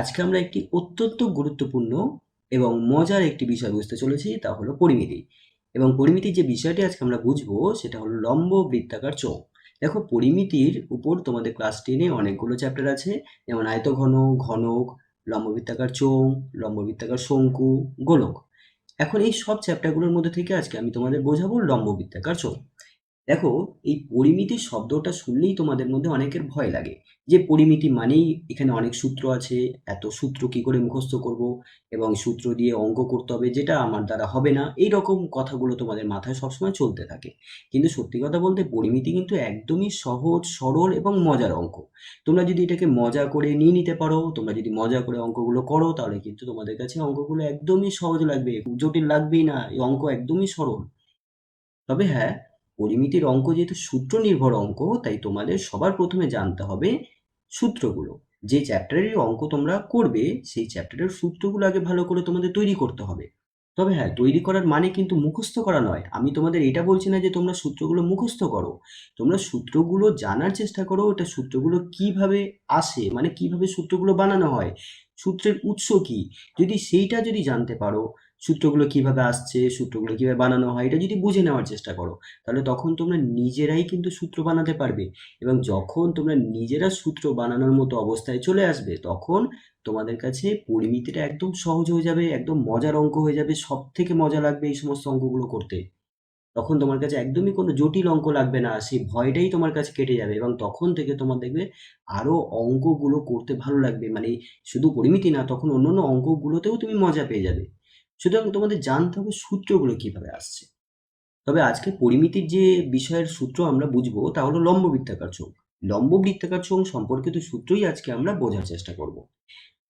আজকে আমরা একটি অত্যন্ত গুরুত্বপূর্ণ এবং মজার একটি বিষয় বুঝতে চলেছি, তা হলো পরিমিতি। এবং পরিমিতির যে বিষয়টি আজকে আমরা বুঝবো সেটা হলো লম্ব বৃত্তাকার চোঙ। দেখো, পরিমিতির উপর তোমাদের ক্লাস 10-এ অনেকগুলো চ্যাপ্টার আছে, যেমন আয়তঘন, ঘনক, লম্ব বৃত্তাকার চোঙ, লম্ব বৃত্তাকার শঙ্কু, গোলক। এখন এই সব চ্যাপ্টারগুলোর মধ্যে থেকে আজকে আমি তোমাদের বোঝাবো লম্ব বৃত্তাকার চোঙ। দেখো, এই পরিমিতি শব্দটা শুনলেই তোমাদের মধ্যে অনেকের ভয় লাগে যে পরিমিতি মানেই এখানে অনেক সূত্র আছে, এত সূত্র কি করে মুখস্থ করব এবং সূত্র দিয়ে অঙ্ক করতে হবে, যেটা আমার দ্বারা হবে না। এই রকম কথাগুলো তোমাদের মাথায় সবসময় চলতে থাকে। কিন্তু সত্যি কথা বলতে পরিমিতি কিন্তু একদমই সহজ, সরল এবং মজার অঙ্ক। তোমরা যদি এটাকে মজা করে নিয়ে নিতে পারো, তোমরা যদি মজা করে অঙ্কগুলো করো, তাহলে কিন্তু তোমাদের কাছে অঙ্কগুলো একদমই সহজ লাগবে, জটিল লাগবেই না। এই অঙ্ক একদমই সরল। তবে হ্যাঁ, পরিমিতির অঙ্ক যেহেতু সূত্র নির্ভর অঙ্ক, তাই তোমাদের সবার প্রথমে জানতে হবে সূত্রগুলো। যে চ্যাপ্টারের অঙ্ক তোমরা করবে সেই চ্যাপ্টারের সূত্রগুলো আগে ভালো করে তোমাদের তৈরি করতে হবে। তবে হ্যাঁ, তৈরি করার মানে কিন্তু মুখস্থ করা নয়। আমি তোমাদের এটা বলছি না যে তোমরা সূত্রগুলো মুখস্থ করো। তোমরা সূত্রগুলো জানার চেষ্টা করো, এটা সূত্রগুলো কিভাবে আসে, মানে কিভাবে সূত্রগুলো বানানো হয়, সূত্রের উৎস কি। যদি জানতে পারো, সূত্রগুলো কিভাবে আসছে, সূত্রগুলো কিভাবে বানানো হয়, এটা যদি বুঝে নেওয়ার চেষ্টা করো, তাহলে তখন তোমরা নিজেরাই কিন্তু সূত্র বানাতে পারবে। এবং যখন তোমরা নিজেরা সূত্র বানানোর মতো অবস্থায় চলে আসবে, তখন তোমাদের কাছে পরিমিতিটা একদম সহজ হয়ে যাবে, একদম মজার অঙ্ক হয়ে যাবে, সব থেকে মজা লাগবে এই সমস্ত অঙ্কগুলো করতে। তখন তোমার কাছে একদমই কোনো জটিল অঙ্ক লাগবে না, সেই ভয়টাই তোমার কাছে কেটে যাবে এবং তখন থেকে তোমার দেখবে আরো অঙ্কগুলো করতে ভালো লাগবে। মানে শুধু পরিমিতি না, তখন অন্যান্য অঙ্কগুলোতেও তুমি মজা পেয়ে যাবে। সুতরাং তোমাদের জানতে হবে সূত্রগুলো কিভাবে আসছে। তবে আজকে পরিমিতির যে বিষয়ের সূত্র আমরা বুঝবো তা হলো লম্ব বৃত্তাকার চোঙ। লম্ব বৃত্তাকার চোঙ সম্পর্কিত সূত্রই আজকে আমরা বোঝার চেষ্টা করব।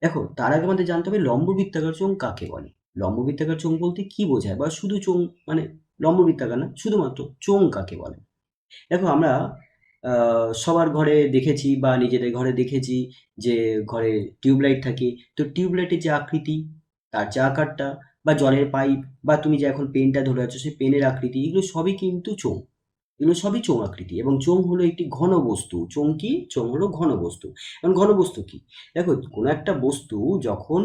দেখো, তার আগে আমাদের জানতে হবে লম্ব বৃত্তাকার চোঙ কাকে বলে। লম্ব বৃত্তাকার চোঙ বলতে কি বোঝায়, বা শুধু চোঙ মানে লম্ব বৃত্তাকার না, শুধুমাত্র চোঙ কাকে বলে। দেখো, আমরা সবার ঘরে দেখেছি বা নিজেদের ঘরে দেখেছি যে ঘরে টিউবলাইট থাকে। তো টিউবলাইটের যে আকৃতি, তার যে আকারটা, বা জলের পাইপ, বা তুমি যে এখন পেনটা ধরে আছো সেই পেনের আকৃতি, এগুলো সবই কিন্তু চোঙ। এগুলো সবই চোঙ আকৃতি এবং চোঙ হলো একটি ঘন বস্তু। চোঙ কি? চোঙ হলো ঘন বস্তু। এখন ঘন বস্তু কি? দেখো, কোনো একটা বস্তু যখন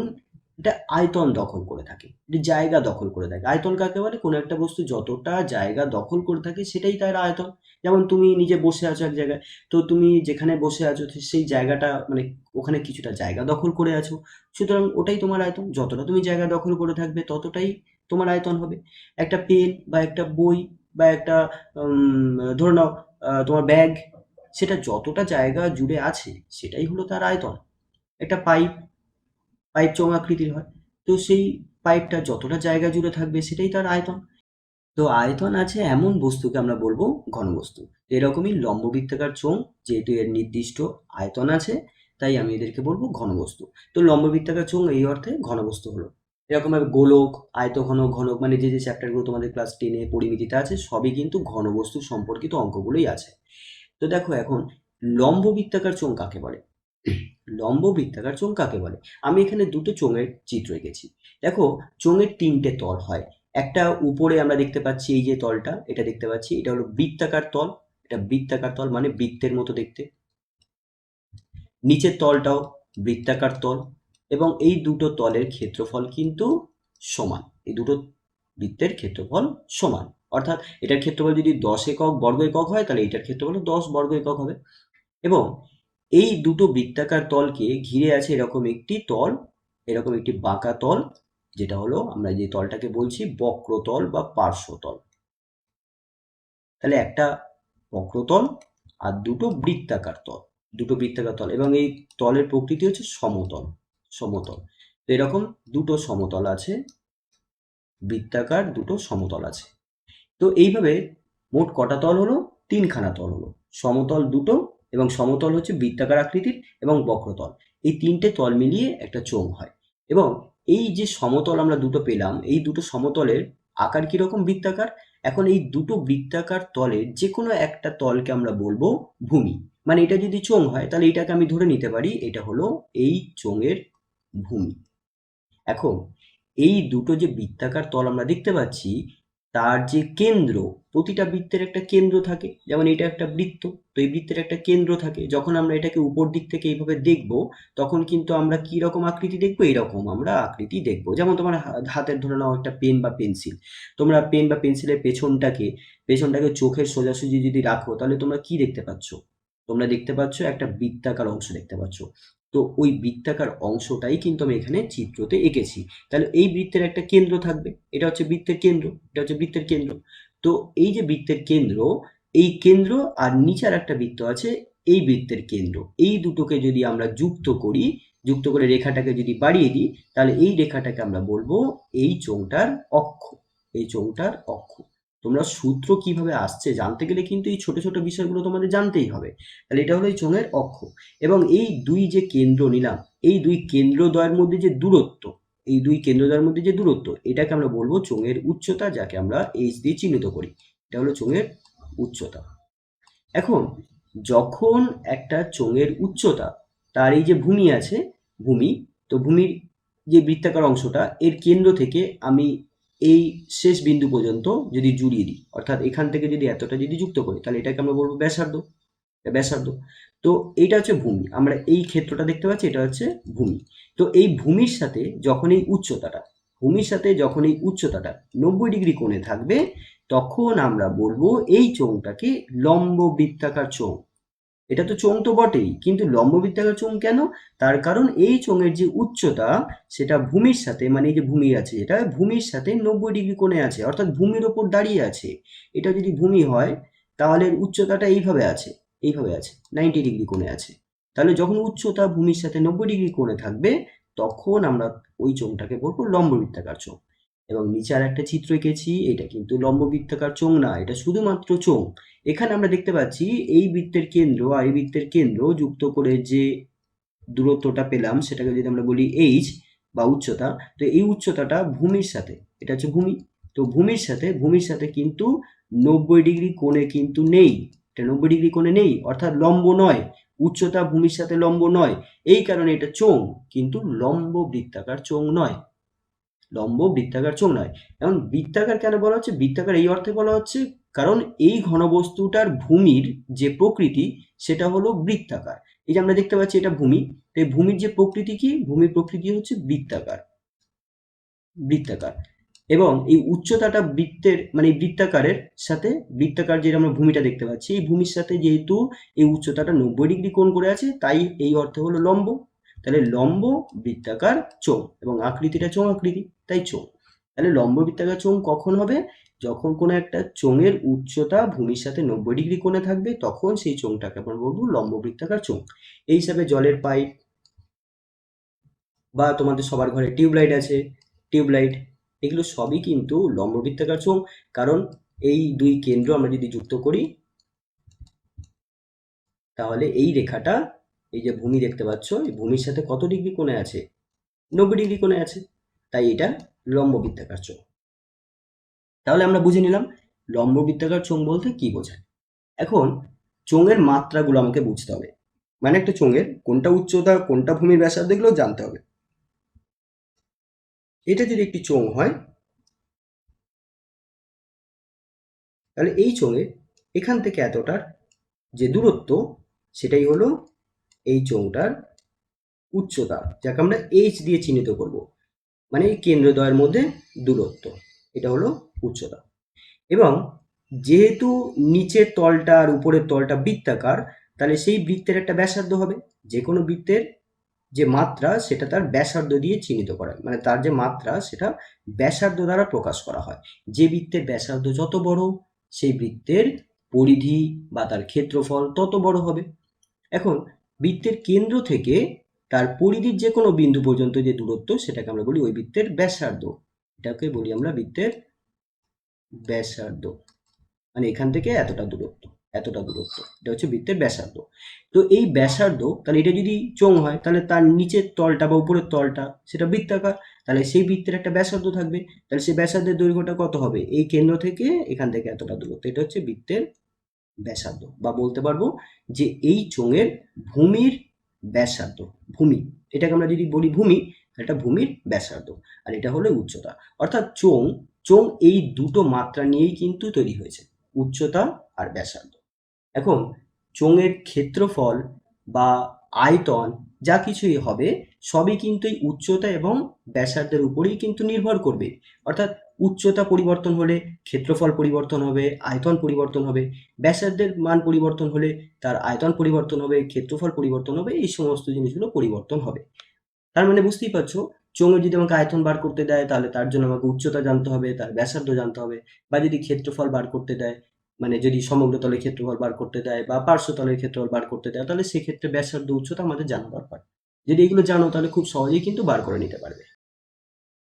এটা আয়তন দখল করে থাকে, এটা জায়গা দখল করে থাকে। আয়তন কাকে বলে? কোনো একটা বস্তু যতটা জায়গা দখল করে থাকে সেটাই তার আয়তন। যেমন তুমি নিজে বসে আছো এক জায়গায়, তো তুমি যেখানে বসে আছো তো সেই জায়গাটা মানে ওখানে কিছুটা জায়গা দখল করে আছো, সুতরাং ওটাই তোমার আয়তন। যতটা তুমি জায়গা দখল করে থাকবে ততটাই তোমার আয়তন হবে। একটা পেন বা একটা বই বা একটা ধরে নাও তোমার ব্যাগ, সেটা যতটা জায়গা জুড়ে আছে সেটাই হলো তার আয়তন। একটা পাইপ, পাইপ চোঙ আকৃতির হয়। তো সেই পাইপটা যতটা জায়গা জুড়ে থাকবে সেটাই তার আয়তন। তো আয়তন আছে এমন বস্তুকে আমরা বলবো ঘনবস্তু। এরকমই লম্ব বৃত্তাকার চোঙ, যেহেতু এর নির্দিষ্ট আয়তন আছে, তাই আমি এদেরকে বলবো ঘনবস্তু। তো লম্ব বৃত্তাকার চোঙ এই অর্থে ঘনবস্তু হলো। এরকমভাবে গোলক, আয়তঘন, ঘনক, মানে যে যে চ্যাপ্টারগুলো তোমাদের ক্লাস 10-এ পরিমিতিতে আছে সবই কিন্তু ঘনবস্তু সম্পর্কিত অঙ্কগুলোই আছে। তো দেখো এখন, লম্ব বৃত্তাকার চোঙ কাকে বলে? লম্ব বৃত্তাকার চোঙ কাকে বলে? আমি এখানে দুটো চোঙের চিত্র এঁকেছি। দেখো, চোঙের তিনটে তল হয়। একটা উপরে আমরা দেখতে পাচ্ছি, এই যে তলটা, এটা দেখতে পাচ্ছি, এটা হলো বৃত্তাকার তল। এটা বৃত্তাকার তল মানে বৃত্তের মতো দেখতে। নিচের তলটাও বৃত্তাকার তল। এবং এই দুটো তলের ক্ষেত্রফল কিন্তু সমান। এই দুটো বৃত্তের ক্ষেত্রফল সমান। অর্থাৎ এটার ক্ষেত্রফল যদি 10 একক বর্গ একক হয়, তাহলে এটার ক্ষেত্রফল 10 বর্গ একক হবে। এবং এই দুটো বৃত্তাকার তলকে ঘিরে আছে এরকম একটি তল, এরকম একটি বাঁকা তল, যেটা হলো আমরা যে তলটাকে বলছি বক্রতল বা পার্শ্বতল। তাহলে একটা বক্রতল আর দুটো বৃত্তাকার তল, দুটো বৃত্তাকার তল, এবং এই তলের প্রকৃতি হচ্ছে সমতল। সমতল। তো এরকম দুটো সমতল আছে, বৃত্তাকার দুটো সমতল আছে। তো এইভাবে মোট কটা তল হলো? তিনখানা তল হলো। সমতল দুটো, এবং সমতল হচ্ছে বৃত্তাকার আকৃতির, এবং বক্রতল। এই তিনটে তল মিলিয়ে একটা চোঙ হয়। এবং এই যে সমতল আমরা দুটো পেলাম, এই দুটো সমতলের আকার কিরকম? বৃত্তাকার। এখন এই দুটো বৃত্তাকার তলের যে কোনো একটা তলকে আমরা বলবো ভূমি। মানে এটা যদি চোঙ হয়, তাহলে এটাকে আমি ধরে নিতে পারি এটা হলো এই চোঙের ভূমি। এখন এই দুটো যে বৃত্তাকার তল আমরা দেখতে পাচ্ছি, তার যে কেন্দ্র, প্রতিটা বৃত্তের একটা কেন্দ্র থাকে, যেমন এটা একটা বৃত্ত, তো এই বৃত্তের একটা কেন্দ্র থাকে। যখন আমরা এটাকে উপর দিক থেকে এইভাবে দেখব, তখন কিন্তু আমরা কি রকম আকৃতি দেখবো, এরকম আমরা আকৃতি দেখবো। যেমন তোমার হাতের ধরে নাও একটা পেন বা পেন্সিল, তোমরা পেন বা পেন্সিলের পেছনটাকে চোখের সোজাসুজি যদি রাখো, তাহলে তোমরা কি দেখতে পাচ্ছ? তোমরা দেখতে পাচ্ছ একটা বৃত্তাকার অংশ দেখতে পাচ্ছ। তো ওই বৃত্তাকার অংশটাই কিন্তু আমি এখানে চিত্রতে এঁকেছি। তাহলে এই বৃত্তের একটা কেন্দ্র থাকবে, এটা হচ্ছে বৃত্তের কেন্দ্র, এটা হচ্ছে বৃত্তের কেন্দ্র। তো এই যে বৃত্তের কেন্দ্র, এই কেন্দ্র আর নিচে আর একটা বৃত্ত আছে, এই বৃত্তের কেন্দ্র, এই দুটোকে যদি আমরা যুক্ত করি, যুক্ত করে রেখাটাকে যদি বাড়িয়ে দিই, তাহলে এই রেখাটাকে আমরা বলবো এই চোঙটার অক্ষ, এই চোঙটার অক্ষ। তোমরা সূত্র কিভাবে আসছে জানতে গেলে কিন্তু এই ছোট ছোট বিষয়গুলো তোমাদের জানতেই হবে। তাহলে এটা হলো এই চোঙের অক্ষ। এবং এই দুই যে কেন্দ্র নিলাম, এই দুই কেন্দ্রদ্বয়ের মধ্যে যে দূরত্ব, এই দুই কেন্দ্রদ্বয়ের মধ্যে যে দূরত্ব, এটাকে আমরা বলবো চোঙের উচ্চতা, যাকে আমরা এইচ দিয়ে চিহ্নিত করি। এটা হলো চোঙের উচ্চতা। এখন যখন একটা চোঙের উচ্চতা, তার এই যে ভূমি আছে, ভূমি, তো ভূমির যে বৃত্তাকার অংশটা, এর কেন্দ্র থেকে আমি এই শেষ বিন্দু পর্যন্ত যদি জুড়িয়ে দিই, অর্থাৎ এখান থেকে যদি এতটা যদি যুক্ত করি, তাহলে এটাকে আমরা বলবো ব্যাসার্ধ, ব্যাসার্ধ। তো এইটা হচ্ছে ভূমি, আমরা এই ক্ষেত্রটা দেখতে পাচ্ছি, এটা হচ্ছে ভূমি। তো এই ভূমির সাথে যখন এই উচ্চতাটা, ভূমির সাথে যখন এই উচ্চতাটা 90 ডিগ্রি কোণে থাকবে, তখন আমরা বলবো এই চোঙটাকে লম্ব বৃত্তাকার চোঙ। এটা তো চোঙ তো বটেই, কিন্তু লম্ব বৃত্তাকার চোঙ কেন? তার কারণ এই চোঙের যে উচ্চতা, সেটা ভূমির সাথে, মানে এই যে ভূমি আছে, এটা ভূমির সাথে 90 ডিগ্রি কোণে আছে, অর্থাৎ ভূমির ওপর দাঁড়িয়ে আছে। এটা যদি ভূমি হয়, তাহলে উচ্চতাটা এইভাবে আছে, এইভাবে আছে, 90 ডিগ্রি কোণে আছে। তাহলে যখন উচ্চতা ভূমির সাথে 90 ডিগ্রি কোণে থাকবে, তখন আমরা ওই চোঙটাকে বলবো লম্ব বৃত্তাকার চোঙ। এবং নিচে আর একটা চিত্র এঁকেছি, এটা কিন্তু লম্ব বৃত্তাকার চোঙ না, এটা শুধুমাত্র চোঙ। এখানে আমরা দেখতে পাচ্ছি এই বৃত্তের কেন্দ্র আর এই বৃত্তের কেন্দ্র যুক্ত করে যে দূরত্বটা পেলাম, সেটাকে যদি আমরা বলি এইচ বা উচ্চতা, তো এই উচ্চতাটা ভূমির সাথে, এটা হচ্ছে ভূমি, তো ভূমির সাথে কিন্তু 90 ডিগ্রি কোণে কিন্তু নেই, এটা 90 ডিগ্রি কোণে নেই, অর্থাৎ লম্ব নয়। উচ্চতা ভূমির সাথে লম্ব নয়, এই কারণে এটা চোঙ, কিন্তু লম্ব বৃত্তাকার চোঙ নয়, লম্ব বৃত্তাকার চোঙ নয়। এখন বৃত্তাকার কেন বলা হচ্ছে? বৃত্তাকার এই অর্থে বলা হচ্ছে কারণ এই ঘনবস্তুটার ভূমির যে প্রকৃতি, সেটা হলো বৃত্তাকার। এই যে আমরা দেখতে পাচ্ছি এটা ভূমি, এই ভূমির যে প্রকৃতি কি? ভূমির প্রকৃতি হচ্ছে বৃত্তাকার, বৃত্তাকার। এবং এই উচ্চতাটা বৃত্তের, মানে এই বৃত্তাকারের সাথে, বৃত্তাকার যে আমরা ভূমিটা দেখতে পাচ্ছি, এই ভূমির সাথে যেহেতু এই উচ্চতাটা 90 ডিগ্রি কোণ করে আছে, তাই এই অর্থে হলো লম্ব। তাহলে লম্ব বৃত্তাকার চোঙ, এবং আকৃতিটা চোঙ আকৃতি, তাই চোঙ। তাহলে লম্ব বৃত্তাকার চোঙ কখন হবে? যখন কোনো একটা চোঙের উচ্চতা ভূমির সাথে 90 ডিগ্রি কোণে থাকবে, তখন সেই চোঙটাকে আমরা বলবো লম্ব বৃত্তাকার চোঙ। এই হিসাবে জলের পাইপ, বা তোমাদের সবার ঘরে টিউবলাইট আছে, টিউবলাইট, এগুলো সবই কিন্তু লম্ব বৃত্তাকার চোঙ। কারণ এই দুই কেন্দ্র আমরা যদি যুক্ত করি, তাহলে এই রেখাটা, এই যে ভূমি দেখতে পাচ্ছ, এই ভূমির সাথে কত ডিগ্রি কোণে আছে? 90 ডিগ্রি কোণে আছে, তাই এটা লম্ব বৃত্তাকার চোঙ। তাহলে আমরা বুঝে নিলাম লম্ব বৃত্তাকার চোঙ বলতে কি বোঝায়। এখন চোঙের মাত্রাগুলো আমাকে বুঝতে হবে, মানে একটা চোঙের কোনটা উচ্চতা, কোনটা ভূমির ব্যাসার্ধ, এগুলো জানতে হবে। এটা যদি একটি চোঙ হয়, তাহলে এই চোঙের এখান থেকে এতটার যে দূরত্ব, সেটাই হলো এই চোঙটার উচ্চতা, যাকে আমরা এইচ দিয়ে চিহ্নিত করব, মানে এই কেন্দ্রদ্বয়ের মধ্যে দূরত্ব, এটা হলো উচ্চতা। এবং যেহেতু নিচের তলটা আর উপরের তলটা বৃত্তাকার, তাহলে সেই বৃত্তের একটা ব্যাসার্ধ হবে। যে কোনো বৃত্তের যে মাত্রা, সেটা তার ব্যাসার্ধ দিয়ে চিহ্নিত করা হয়, মানে তার যে মাত্রা, সেটা ব্যাসার্ধ দ্বারা প্রকাশ করা হয়। যে বৃত্তের ব্যাসার্ধ যত বড়, সেই বৃত্তের পরিধি বা তার ক্ষেত্রফল তত বড় হবে। এখন বৃত্তের কেন্দ্র থেকে তার পরিধির যে কোনো বিন্দু পর্যন্ত যে দূরত্ব, সেটাকে আমরা বলি ওই বৃত্তের ব্যাসার্ধ, এটাকে বলি আমরা বৃত্তের ব্যাসার্ধ। মানে এখান থেকে এতটা দূরত্ব, এতটা দূরত্ব, এটা হচ্ছে বৃত্তের ব্যাসার্ধ। তো এই ব্যাসার্ধ, তাহলে এটা যদি চোঙ হয়, তাহলে তার নিচের তলটা বা উপরের তলটা সেটা বৃত্তাকার, তাহলে সেই বৃত্তের একটা ব্যাসার্ধ থাকবে। তাহলে সেই ব্যাসার্ধের দৈর্ঘ্যটা কত হবে? এই কেন্দ্র থেকে এখান থেকে এতটা দূরত্ব, এটা হচ্ছে বৃত্তের ব্যাসার্ধ। বা বলতে পারবো যে এই চোঙের ভূমির ব্যাসার্ধ, ভূমি, এটাকে আমরা যদি বলি ভূমি, এটা ভূমির ব্যাসার্ধ, আর এটা হলো উচ্চতা। অর্থাৎ চোঙ চোঙ এই দুটো মাত্রা নিয়েই কিন্তু তৈরি হয়েছে, উচ্চতা আর ব্যাসার্ধ। এখন চোঙের ক্ষেত্রফল বা আয়তন যা কিছুই হবে সবই কিন্তু এই উচ্চতা এবং ব্যাসার্ধের উপরেই কিন্তু নির্ভর করবে। অর্থাৎ উচ্চতা পরিবর্তন হলে ক্ষেত্রফল পরিবর্তন হবে, আয়তন পরিবর্তন হবে, ব্যাসার্ধের মান পরিবর্তন হলে তার আয়তন পরিবর্তন হবে, ক্ষেত্রফল পরিবর্তন হবে, এই সমস্ত জিনিসগুলো পরিবর্তন হবে। তার মানে বুঝতেই পারছো, চোঙের যদি আমাকে আয়তন বার করতে দেয় তাহলে তার জন্য আমাকে উচ্চতা জানতে হবে, তার ব্যাসার্ধ জানতে হবে। বা যদি ক্ষেত্রফল বার করতে দেয়, মানে যদি সমগ্র তলের ক্ষেত্রফল বার করতে দেয় বা পার্শ্বতলের ক্ষেত্রফল বার করতে দেয়, তাহলে সেক্ষেত্রে ব্যাসার্ধ উচ্চতা আমাদের জানা দরকার। যদি এগুলো জানো তাহলে খুব সহজেই কিন্তু বার করে নিতে পারবে।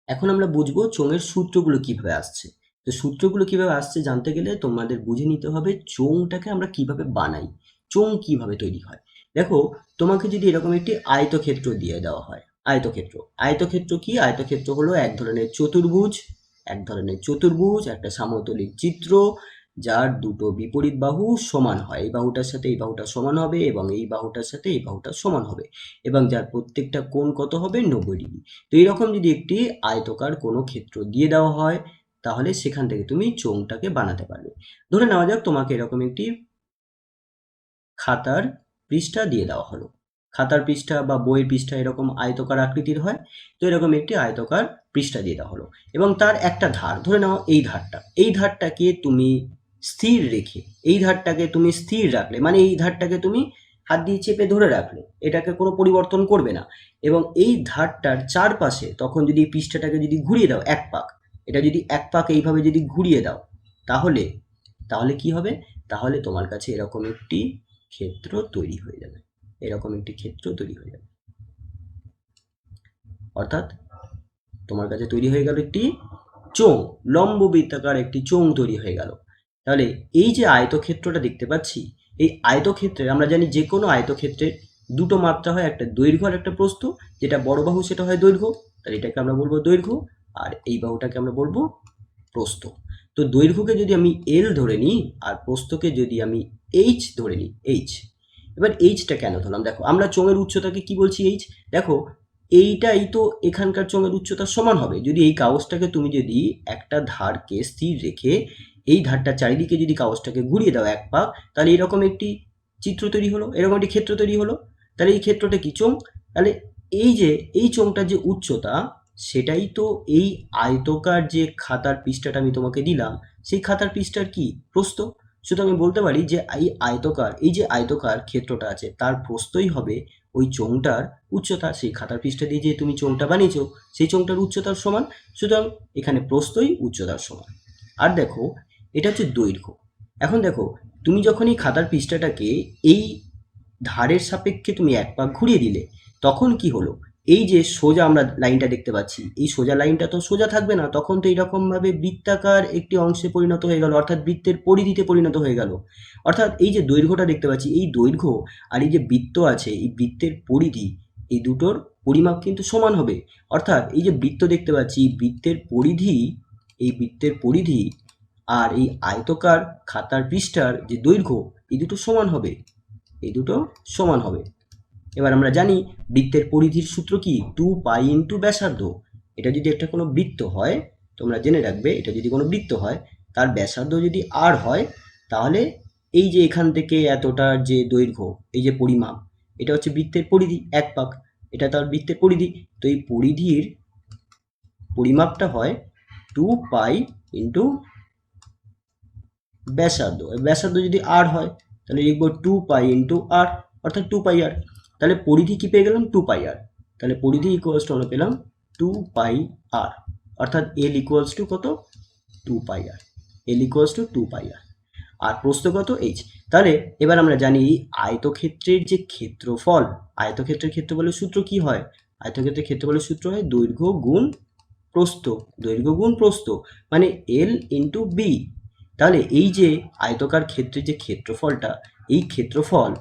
এখন আমরা বুঝবো চোঙের সূত্রগুলো কিভাবে আসছে। তো সূত্রগুলো কিভাবে আসছে জানতে গেলে তোমাদের বুঝে নিতে হবে চোঙটাকে আমরা কিভাবে বানাই, চোঙ কিভাবে তৈরি হয়। দেখো, তোমাকে যদি এরকম একটি আয়তক্ষেত্র দিয়ে দেওয়া হয়, আয়তক্ষেত্র, আয়তক্ষেত্র কি? আয়তক্ষেত্র হলো এক ধরনের চতুর্ভুজ, একটা সমতলিক চিত্র যার দুটো বিপরীত বাহু সমান হয়। এই বাহুটার সাথে এই বাহুটা সমান হবে এবং এই বাহুটার সাথে এই বাহুটা সমান হবে, এবং যার প্রত্যেকটা কোণ কত হবে? 90 ডিগ্রি। তো এইরকম যদি একটি আয়তকার কোনো ক্ষেত্র দিয়ে দেওয়া হয় তাহলে সেখান থেকে তুমি চোঙটাকে বানাতে পারবে। ধরে নেওয়া যাক তোমাকে এরকম একটি খাতার পৃষ্ঠা দিয়ে দেওয়া হলো। খাতার পৃষ্ঠা বা বইয়ের পৃষ্ঠা এরকম আয়তকার আকৃতির হয়। তো এরকম একটি আয়তকার পৃষ্ঠা দিয়ে দেওয়া হলো এবং তার একটা ধার, ধরে নাও এই ধারটাকে তুমি স্থির রেখে, এই ধারটাকে তুমি স্থির রাখলে, মানে এই ধারটাকে তুমি হাত দিয়ে চেপে ধরে রাখলে, এটাকে কোনো পরিবর্তন করবে না। এবং এই ধারটার চারপাশে তখন যদি এই পৃষ্ঠাটাকে যদি ঘুরিয়ে দাও এক পাক, এটা যদি এক পাক এইভাবে যদি ঘুরিয়ে দাও, তাহলে তাহলে কি হবে? তাহলে তোমার কাছে এরকম একটি ক্ষেত্র তৈরি হয়ে যাবে, এরকম একটি ক্ষেত্র তৈরি হয়ে যাবে। অর্থাৎ তোমার কাছে তৈরি হয়ে গেল একটি চোঙ, লম্ব বৃত্তাকার একটি চোঙ তৈরি হয়ে গেল। তাহলে এই যে আয়তক্ষেত্রটা দেখতে পাচ্ছি, এই আয়তক্ষেত্রের আমরা জানি যে কোনো আয়তক্ষেত্রের দুটো মাত্রা হয়, একটা দৈর্ঘ্য আর একটা প্রস্থ। যেটা বড় বাহু সেটা হয় দৈর্ঘ্য, তাহলে এটাকে আমরা বলবো দৈর্ঘ্য, আর এই বাহুটাকে আমরা বলবো প্রস্থ। তো দৈর্ঘ্যকে যদি আমি এল ধরে নিই আর প্রস্থকে যদি আমি এইচ ধরে নিই, এইচ। এবার এইচটা কেন ধরলাম? দেখো, আমরা চোঙের উচ্চতাকে কি বলছি? এইচ। দেখো, এইটাই তো এখানকার চোঙের উচ্চতার সমান হবে। যদি এই কাগজটাকে তুমি যদি একটা ধারকে স্থির রেখে এই ধারটার চারিদিকে যদি কাগজটাকে ঘুরিয়ে দাও এক পাক, তাহলে এরকম একটি চিত্র তৈরি হলো, এরকম একটি ক্ষেত্র তৈরি হলো। তাহলে এই ক্ষেত্রটা কি? চোঙ। তাহলে এই যে এই চোঙটার যে উচ্চতা, সেটাই তো এই আয়তকার যে খাতার পৃষ্ঠাটা আমি তোমাকে দিলাম, সেই খাতার পৃষ্ঠার কি? প্রস্থ। শুধু আমি বলতে পারি যে এই যে আয়তকার ক্ষেত্রটা আছে তার প্রস্থই হবে ওই চোঙটার উচ্চতা। সেই খাতার পৃষ্ঠা দিয়ে যে তুমি চোঙটা বানিয়েছো সেই চোঙটার উচ্চতার সমান, সুতরাং এখানে প্রস্থই উচ্চতার সমান। আর দেখো, এটা হচ্ছে দৈর্ঘ্য। এখন দেখো, তুমি যখন এই খাতার পৃষ্ঠাটাকে এই ধারের সাপেক্ষে তুমি এক পাক ঘুরিয়ে দিলে, তখন কি হলো? এই যে সোজা আমরা লাইনটা দেখতে পাচ্ছি, এই সোজা লাইনটা তো সোজা থাকবে না, তখন তো এইরকমভাবে বৃত্তাকার একটি অংশে পরিণত হয়ে গেল, অর্থাৎ বৃত্তের পরিধিতে পরিণত হয়ে গেল। অর্থাৎ এই যে দৈর্ঘ্যটা দেখতে পাচ্ছি, এই দৈর্ঘ্য আর এই যে বৃত্ত আছে, এই বৃত্তের পরিধি, এই দুটোর পরিমাপ কিন্তু সমান হবে। অর্থাৎ এই যে বৃত্ত দেখতে পাচ্ছি, এই বৃত্তের পরিধি আর এই আয়তকার খাতার পৃষ্ঠার যে দৈর্ঘ্য, এই দুটো সমান হবে, এই দুটো সমান হবে। এবার আমরা জানি বৃত্তের পরিধির সূত্র কি? 2 পাই ইন্টু ব্যাসার্ধ। এটা যদি একটা কোনো বৃত্ত হয়, তোমরা জেনে রাখবে, এটা যদি কোনো বৃত্ত হয় তার ব্যাসার্ধ যদি আর হয়, তাহলে এই যে এখান থেকে এতটার যে দৈর্ঘ্য, এই যে পরিমাপ, এটা হচ্ছে বৃত্তের পরিধি এক পাক, এটা তার বৃত্তের পরিধি। তো এই পরিধির পরিমাপটা হয় 2 পাই ইন্টু ব্যাসার্ধ। ব্যাসার্ধ যদি আর হয় তাহলে লিখবো 2 পাই ইন্টু আর, অর্থাৎ 2 পাই আর। তাহলে পরিধি কি পেয়ে গেলাম? 2 পাই আর। তাহলে পরিধি ইকুয়ালস টু আমরা পেলাম 2 পাই আর, অর্থাৎ এল ইকুয়ালস টু কত? 2 পাই আর। এল ইকুয়ালস টু 2 পাই আর। আর প্রস্থ কত? এইচ। তাহলে এবার আমরা জানি আয়তক্ষেত্রের যে ক্ষেত্রফল, আয়তক্ষেত্রের ক্ষেত্রফলের সূত্র কি হয়? আয়তক্ষেত্রের ক্ষেত্রফলের সূত্র হয় দৈর্ঘ্য গুণ প্রস্থ, দৈর্ঘ্য গুণ প্রস্থ, মানে এল ইন্টু বি। তাহলে এই যে আয়তকার ক্ষেত্রের যে ক্ষেত্রফলটা, এই ক্ষেত্রফল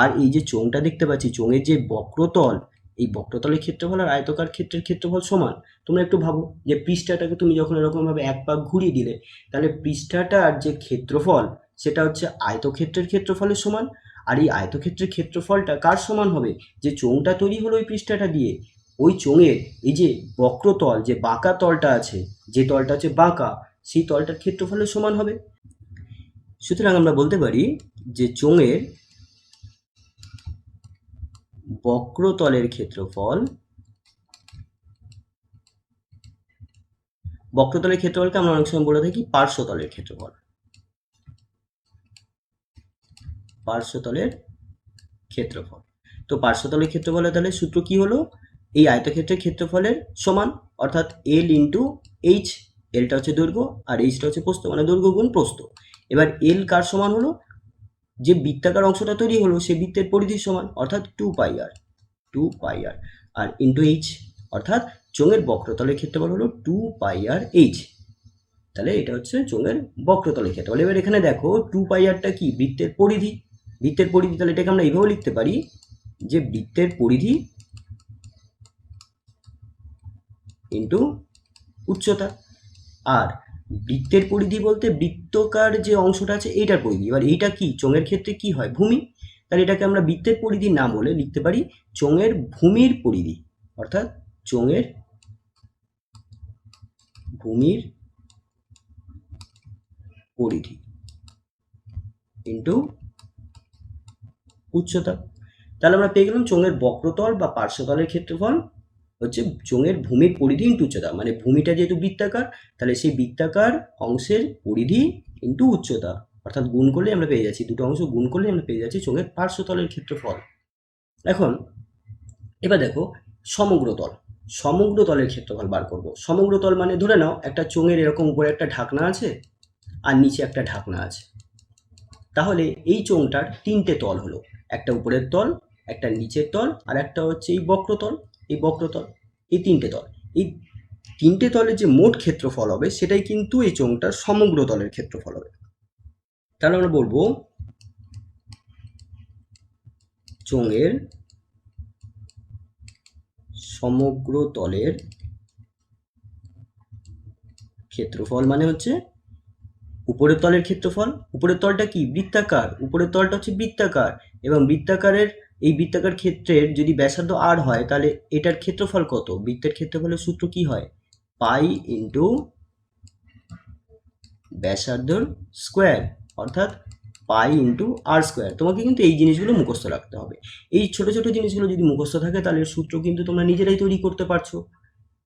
আর এই যে চোঙটা দেখতে পাচ্ছি, চোঙের যে বক্রতল, এই বক্রতলের ক্ষেত্রফল আর আয়তকার ক্ষেত্রের ক্ষেত্রফল সমান। তোমরা একটু ভাবো যে পৃষ্ঠাটাকে তুমি যখন এরকমভাবে এক পাক ঘুরিয়ে দিলে, তাহলে পৃষ্ঠাটার যে ক্ষেত্রফল সেটা হচ্ছে আয়তক্ষেত্রের ক্ষেত্রফলের সমান। আর এই আয়তক্ষেত্রের ক্ষেত্রফলটা কার সমান হবে? যে চোঙটা তৈরি হলো ওই পৃষ্ঠাটা দিয়ে, ওই চোঙের এই যে বক্রতল, যে বাঁকা তলটা আছে, যে তলটা হচ্ছে বাঁকা, সেই তলটার ক্ষেত্রফলের সমান হবে। সুতরাং আমরা বলতে পারি যে চোঙের বক্রতলের ক্ষেত্রফল, বক্রতলের ক্ষেত্রফলকে আমরা অনেক সময় বলে থাকি পার্শ্বতলের ক্ষেত্রফল, পার্শ্বতলের ক্ষেত্রফল। তো পার্শ্বতলের ক্ষেত্রফলের তাহলে সূত্র কি হলো? এই আয়তক্ষেত্রের ক্ষেত্রফলের সমান, অর্থাৎ এল ইন্টু এইচ। এলটা হচ্ছে দৈর্ঘ্য আর এইচটা হচ্ছে প্রস্থ, মানে দৈর্ঘ্য গুণ প্রস্থ। এবার এল কার সমান হলো? যে বৃত্তাকার অংশটা তৈরি হলো সে বৃত্তের পরিধির সমান, অর্থাৎ 2πr, 2πr। আর ইন্টু এইচ, অর্থাৎ চোঙের বক্রতলের ক্ষেত্রফল হলো 2πr এইচ। তাহলে এটা হচ্ছে চোঙের বক্রতলের ক্ষেত্রফল। এবার এখানে দেখো 2πrটা কি? বৃত্তের পরিধি। বৃত্তের পরিধি, তাহলে এটাকে আমরা এইভাবে লিখতে পারি যে বৃত্তের পরিধি ইন্টু উচ্চতা। আর বৃত্তের পরিধি বলতে বৃত্তকার যে অংশটা আছে এইটার পরিধি। এবার এইটা কি? চোঙের ক্ষেত্রে কি হয়? ভূমি। তাহলে এটাকে আমরা বৃত্তের পরিধি না বলে লিখতে পারি চোঙের ভূমির পরিধি, অর্থাৎ চোঙের ভূমির পরিধি ইন্টু উচ্চতা। তাহলে আমরা পেয়ে গেলাম চোঙের বক্রতল বা পার্শ্বতলের ক্ষেত্রফল হচ্ছে চোঙের ভূমির পরিধি ইন্টু উচ্চতা। মানে ভূমিটা যেহেতু বৃত্তাকার, তাহলে সেই বৃত্তাকার অংশের পরিধি ইন্টু উচ্চতা, অর্থাৎ গুণ করলে আমরা পেয়ে যাচ্ছি, দুটো অংশ গুণ করলে আমরা পেয়ে যাচ্ছি চোঙের পার্শ্বতলের ক্ষেত্রফল। এখন এবার দেখো সমগ্র তল, সমগ্র তলের ক্ষেত্রফল বার করব। সমগ্র তল মানে ধরে নাও একটা চোঙের এরকম উপরে একটা ঢাকনা আছে আর নিচে একটা ঢাকনা আছে। তাহলে এই চোঙটার তিনটে তল হলো, একটা উপরের তল, একটা নিচের তল, আর একটা হচ্ছে এই বক্রতল। এই বক্রতল, এই তিনটে তল, এই তিনটে তলের যে মোট ক্ষেত্রফল হবে সেটাই কিন্তু এই চোঙটার সমগ্র তলের ক্ষেত্রফল হবে। তাহলে আমরা বলবো চোঙের সমগ্র তলের ক্ষেত্রফল মানে হচ্ছে উপরের তলের ক্ষেত্রফল। উপরের তলটা কি? বৃত্তাকার। উপরের তলটা হচ্ছে বৃত্তাকার, এবং বৃত্তাকারের এই বৃত্তাকার ক্ষেত্রের যদি ব্যাসার্ধ আর হয় তাহলে এটার ক্ষেত্রফল কত? বৃত্তের ক্ষেত্রফলের সূত্র কি হয়? পাই ইন্টু ব্যাসার্ধর স্কোয়ার, অর্থাৎ পাই ইন্টু আর স্কোয়ার। তোমাকে কিন্তু এই জিনিসগুলো মুখস্থ রাখতে হবে। এই ছোট ছোট জিনিসগুলো যদি মুখস্থ থাকে তাহলে সূত্র কিন্তু তোমরা নিজেরাই তৈরি করতে পারছো।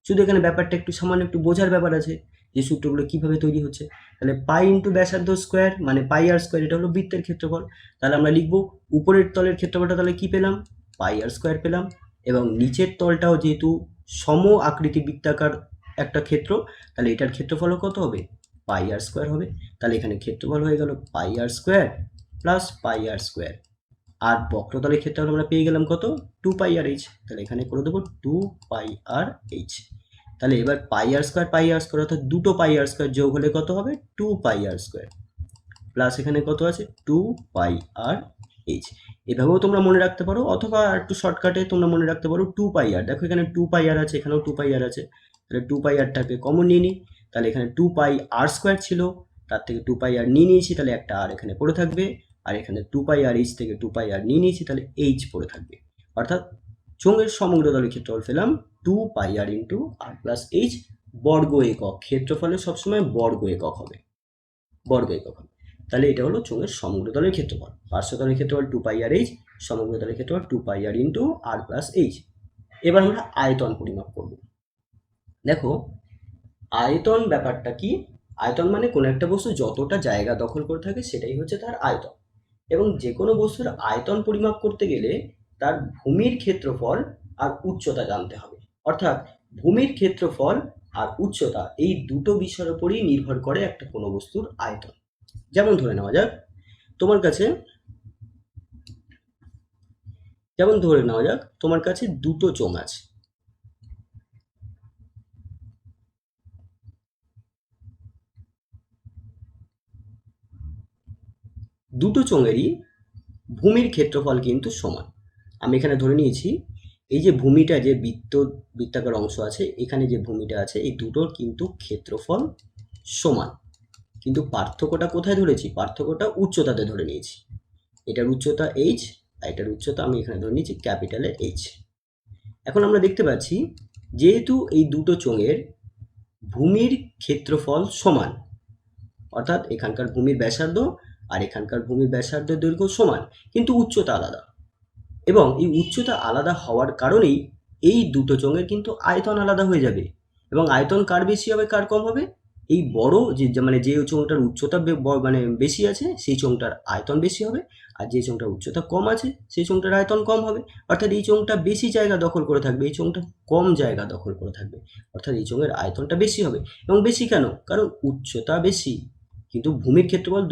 শুধু এখানে ব্যাপারটা একটু সামান্য একটু বোঝার ব্যাপার আছে যে সূত্রগুলো কিভাবে তৈরি হচ্ছে। তাহলে পাই ইন্টু ব্যাসার্ধ স্কোয়ার মানে পাই আর স্কোয়ার, এটা হলো বৃত্তের ক্ষেত্রফল। তাহলে আমরা লিখবো উপরের তলের ক্ষেত্রফলটা তাহলে কি পেলাম? পাই আর স্কোয়ার পেলাম। এবং নিচের তলটাও যেহেতু সম আকৃতি বৃত্তাকার একটা ক্ষেত্র, তাহলে এটার ক্ষেত্রফল কত হবে? পাই আর স্কোয়ার হবে। তাহলে এখানে ক্ষেত্রফল হয়ে গেল পাই আর স্কোয়ার প্লাস পাই আর স্কোয়ার। আর বক্রতলের ক্ষেত্রফল আমরা পেয়ে গেলাম কত? 2πr/h। তাহলে এখানে করে দেবো 2πr/h। তাহলে এবার পাই আর স্কোয়ার অর্থাৎ দুটো পাই আর স্কোয়ার যোগ হলে কত হবে? 2πr² প্লাস এখানে কত আছে? 2πr/h। এভাবেও তোমরা মনে রাখতে পারো, অথবা একটু শর্টকাটে তোমরা মনে রাখতে পারো 2πr। দেখো এখানে 2πr আছে, এখানেও 2πr আছে, তাহলে 2πrটাকে কমন নিয়ে নিই। তাহলে এখানে 2πr² ছিল, তার থেকে 2πr নিয়ে নিয়েছি, তাহলে একটা আর এখানে পড়ে থাকবে। আর এখানে 2πr/h থেকে 2πr নিয়ে নিয়েছি, তাহলে h পড়ে থাকবে। অর্থাৎ চোঙের সমগ্র তলের ক্ষেত্রফল পেলাম 2πr ইন্টু আর প্লাস এইচ বর্গ একক। ক্ষেত্রফলে সবসময় বর্গ একক হবে, বর্গ একক হবে। তাহলে এটা হলো চোঙের সমগ্র তলের ক্ষেত্রফল। পার্শ্বতলের ক্ষেত্রফল 2πr/h, সমগ্র তলের ক্ষেত্রফল 2πr ইন্টু আর প্লাস এইচ। এবার আমরা আয়তন পরিমাপ করব। দেখো আয়তন ব্যাপারটা কি? আয়তন মানে কোনো একটা বস্তু যতটা জায়গা দখল করে থাকে সেটাই হচ্ছে তার আয়তন। এবং যে কোনো বস্তুর আয়তন পরিমাপ করতে গেলে তার ভূমির ক্ষেত্রফল আর উচ্চতা জানতে হবে। অর্থাৎ ভূমির ক্ষেত্রফল আর উচ্চতা এই দুটো বিষয়ের উপরই নির্ভর করে একটা কোনো বস্তুর আয়তন। যেমন ধরে নেওয়া যাক তোমার কাছে, তোমার কাছে দুটো চোঙ আছে। দুটো চোঙেরই ভূমির ক্ষেত্রফল কিন্তু সমান। আমি এখানে ধরে নিয়েছি এই যে ভূমিটা, যে বৃত্তাকার অংশ আছে, এখানে যে ভূমিটা আছে, এই দুটোর কিন্তু ক্ষেত্রফল সমান। কিন্তু পার্থক্যটা কোথায় ধরেছি? পার্থক্যটা উচ্চতাতে ধরে নিয়েছি। এটার উচ্চতা h আর এটার উচ্চতা আমি এখানে ধরে নিয়েছি ক্যাপিটালে H। এখন আমরা দেখতে পাচ্ছি যেহেতু এই দুটো চোঙের ভূমির ক্ষেত্রফল সমান, অর্থাৎ এখানকার ভূমির ব্যাসার্ধ আর এখানকার ভূমির ব্যাসার্ধের দৈর্ঘ্য সমান, কিন্তু উচ্চতা আলাদা। এবং এই উচ্চতা আলাদা হওয়ার কারণেই এই দুটো চোঙের কিন্তু আয়তন আলাদা হয়ে যাবে। এবং আয়তন কার বেশি হবে কার কম হবে? এই বড় মানে যে চোঙটার উচ্চতা মানে বেশি আছে সেই চোঙটার আয়তন বেশি হবে, আর যে চোঙটার উচ্চতা কম আছে সেই চোঙটার আয়তন কম হবে। অর্থাৎ এই চোঙটা বেশি জায়গা দখল করে থাকবে, এই চোঙটা কম জায়গা দখল করে থাকবে, অর্থাৎ এই চোঙের আয়তনটা বেশি হবে। এবং বেশি কেন? কারণ উচ্চতা বেশি, কিন্তু ভূমির ক্ষেত্রফল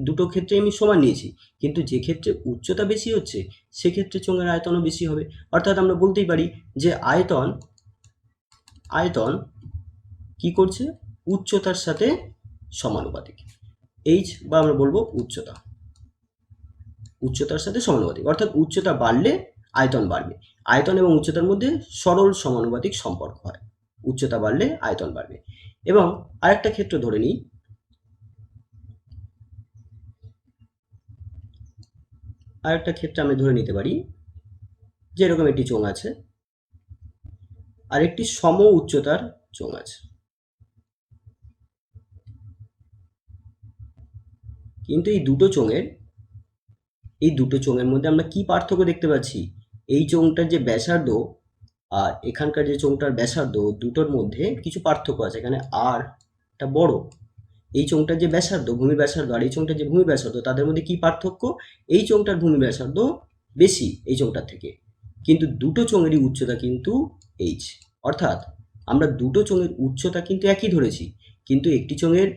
দুটো ক্ষেত্রে আমি সমান নিয়েছি, কিন্তু যে ক্ষেত্রে উচ্চতা বেশি হচ্ছে সেক্ষেত্রে চোঙের আয়তনও বেশি হবে। অর্থাৎ আমরা বলতেই পারি যে আয়তন আয়তন কি করছে? উচ্চতার সাথে সমানুপাতিক। এইচ বা আমরা বলবো উচ্চতার সাথে সমানুপাতিক, অর্থাৎ উচ্চতা বাড়লে আয়তন বাড়বে। আয়তন এবং উচ্চতার মধ্যে সরল সমানুপাতিক সম্পর্ক হয়, উচ্চতা বাড়লে আয়তন বাড়বে। এবং আরেকটা ক্ষেত্র ধরে নিই, আরেকটা ক্ষেত্রে আমি ধরে নিতে পারি যে এরকম একটি চোঙ আছে আর একটি সম উচ্চতার চোঙ আছে, কিন্তু এই দুটো চোঙের মধ্যে আমরা কি পার্থক্য দেখতে পাচ্ছি? এই চোঙটার যে ব্যাসার্ধ আর এখানকার যে চোঙটার ব্যাসার্ধ, দুটোর মধ্যে কিছু পার্থক্য আছে। এখানে আরটা বড়, এই চোঙটার যে ব্যাসার্ধ ভূমি ব্যাসার্ধ আর এই চোঙটার যে ভূমি ব্যাসার্ধ তাদের মধ্যে কি পার্থক্য? এই চোঙটার ভূমি ব্যাসার্ধ বেশি এই চোঙটার থেকে, কিন্তু দুটো চোঙেরই উচ্চতা কিন্তু এইচ। অর্থাৎ আমরা দুটো চোঙের উচ্চতা কিন্তু একই ধরেছি, কিন্তু একটি চোঙের